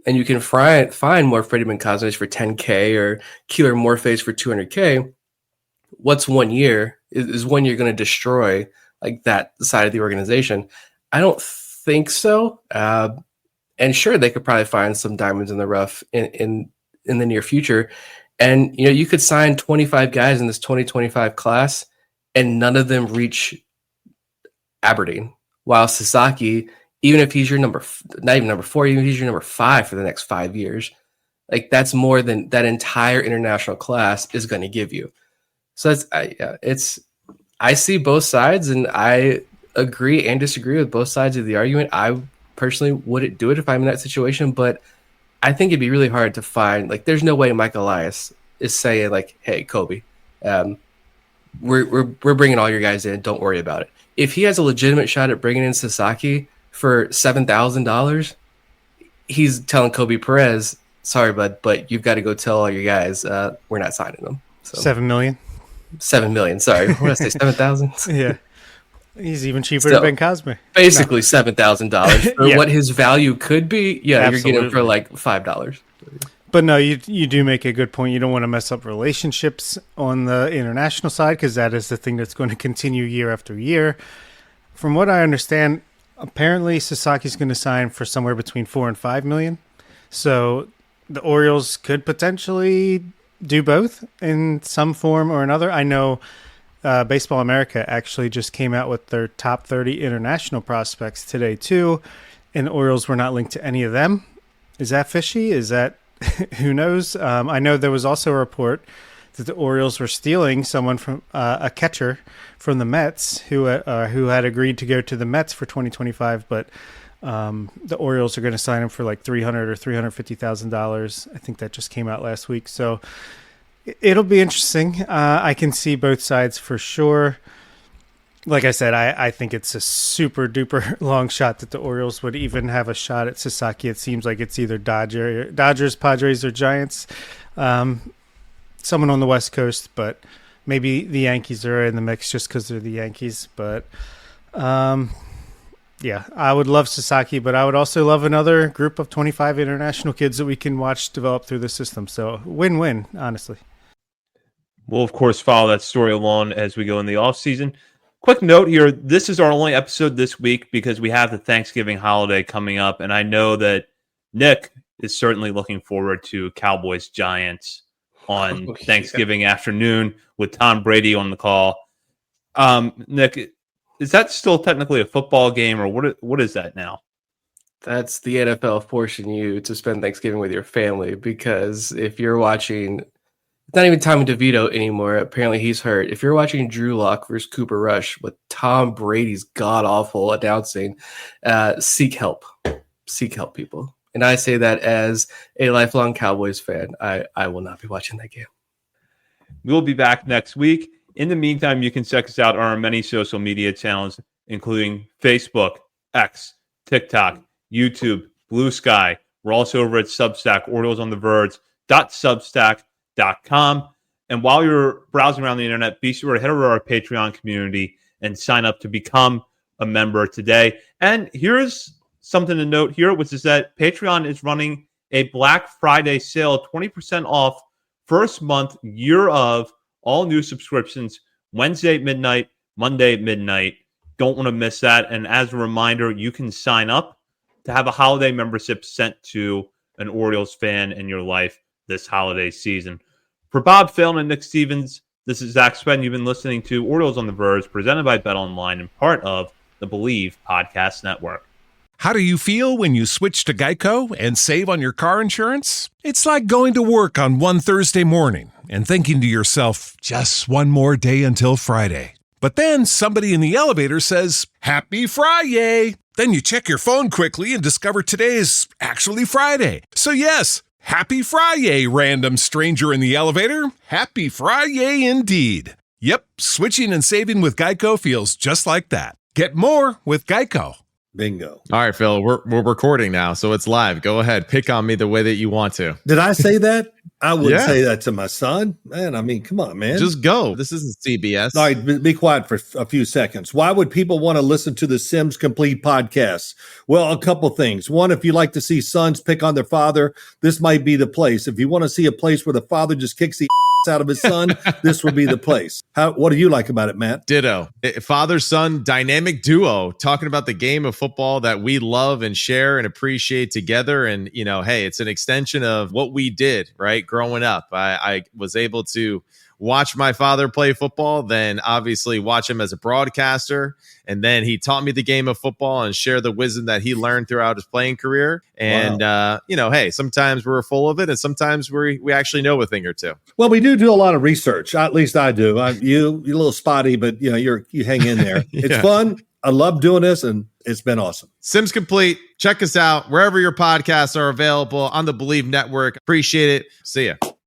and you can find more Freddie Mancazos for $10K or Keeler Morphe's for $200K, what's 1 year? Is 1 year going to destroy like that side of the organization? I don't think so. And sure, they could probably find some diamonds in the rough in the near future. And, you could sign 25 guys in this 2025 class and none of them reach Aberdeen. While Sasaki, even if he's your not even number 4, even if he's your number 5 for the next 5 years, like that's more than that entire international class is going to give you. So I see both sides and I agree and disagree with both sides of the argument. I personally wouldn't do it if I'm in that situation, but I think it'd be really hard to find, like, there's no way Mike Elias is saying, like, hey, Kobe, we're bringing all your guys in. Don't worry about it. If he has a legitimate shot at bringing in Sasaki for $7,000, he's telling Kobe Perez, sorry, bud, but you've got to go tell all your guys we're not signing them. So, $7 million. $7 million. Sorry. What did I say? 7,000? Yeah. He's even cheaper than Ben Cosme. Basically $7,000 for what his value could be. Yeah, Absolutely. You're getting him for like $5. But no, you do make a good point. You don't want to mess up relationships on the international side because that is the thing that's going to continue year after year. From what I understand, apparently Sasaki's going to sign for somewhere between $4 and $5 million. So the Orioles could potentially do both in some form or another. I know Baseball America actually just came out with their top 30 international prospects today too, and the Orioles were not linked to any of them. Is that fishy? Is that who knows? I know there was also a report that the Orioles were stealing someone from a catcher from the Mets who had agreed to go to the Mets for 2025, but the Orioles are going to sign him for like $300,000 or $350,000. I think that just came out last week. So it'll be interesting. I can see both sides for sure. Like I said, I think it's a super duper long shot that the Orioles would even have a shot at Sasaki. It seems like it's either Dodgers, Padres, or Giants. Someone on the West Coast, but maybe the Yankees are in the mix just because they're the Yankees. But yeah, I would love Sasaki, but I would also love another group of 25 international kids that we can watch develop through the system. So win-win, honestly. We'll, of course, follow that story along as we go in the offseason. Quick note here, this is our only episode this week because we have the Thanksgiving holiday coming up, and I know that Nick is certainly looking forward to Cowboys-Giants on Thanksgiving afternoon with Tom Brady on the call. Nick, is that still technically a football game, or what is that now? That's the NFL forcing you to spend Thanksgiving with your family, because if you're watching, it's not even Tommy DeVito anymore. Apparently he's hurt. If you're watching Drew Lock versus Cooper Rush with Tom Brady's god-awful announcing, seek help. Seek help, people. And I say that as a lifelong Cowboys fan. I will not be watching that game. We'll be back next week. In the meantime, you can check us out on our many social media channels. including Facebook, X, TikTok, YouTube, Blue Sky. We're also over at Substack, OriolesOnTheVerge.substack.com. And while you're browsing around the internet, be sure to head over to our Patreon community and sign up to become a member today. And here's something to note here, which is that Patreon is running a Black Friday sale, 20% off first month, year of all new subscriptions, Wednesday at midnight, Monday at midnight. Don't want to miss that. And as a reminder, you can sign up to have a holiday membership sent to an Orioles fan in your life this holiday season. For Bob Phelan and Nick Stevens, this is Zach Spen. You've been listening to Orioles on the Verge, presented by BetOnline and part of the Believe Podcast Network. How do you feel when you switch to Geico and save on your car insurance? It's like going to work on one Thursday morning and thinking to yourself, just one more day until Friday. But then somebody in the elevator says, Happy Friday! Then you check your phone quickly and discover today is actually Friday. So yes, Happy Friday, random stranger in the elevator. Happy Friday indeed. Yep, switching and saving with Geico feels just like that. Get more with Geico. Bingo. All right, Phil, we're recording now, so it's live. Go ahead. Pick on me the way that you want to. Did I say that? I wouldn't say that to my son. Man, I mean, come on, man. Just go. This isn't CBS. All right, be quiet for a few seconds. Why would people want to listen to the Sims Complete podcast? Well, a couple things. One, if you like to see sons pick on their father, this might be the place. If you want to see a place where the father just kicks the out of his son, this would be the place. What do you like about it, Matt? Ditto. Father-son dynamic duo talking about the game of football that we love and share and appreciate together. And, you know, hey, it's an extension of what we did, right? Growing up, I was able to watch my father play football, then obviously watch him as a broadcaster. And then he taught me the game of football and share the wisdom that he learned throughout his playing career. And, you know, hey, sometimes we're full of it and sometimes we actually know a thing or two. Well, we do a lot of research. At least I do. You're a little spotty, but you know, you hang in there. It's fun. I love doing this and it's been awesome. Sims Complete. Check us out wherever your podcasts are available on the Believe Network. Appreciate it. See ya.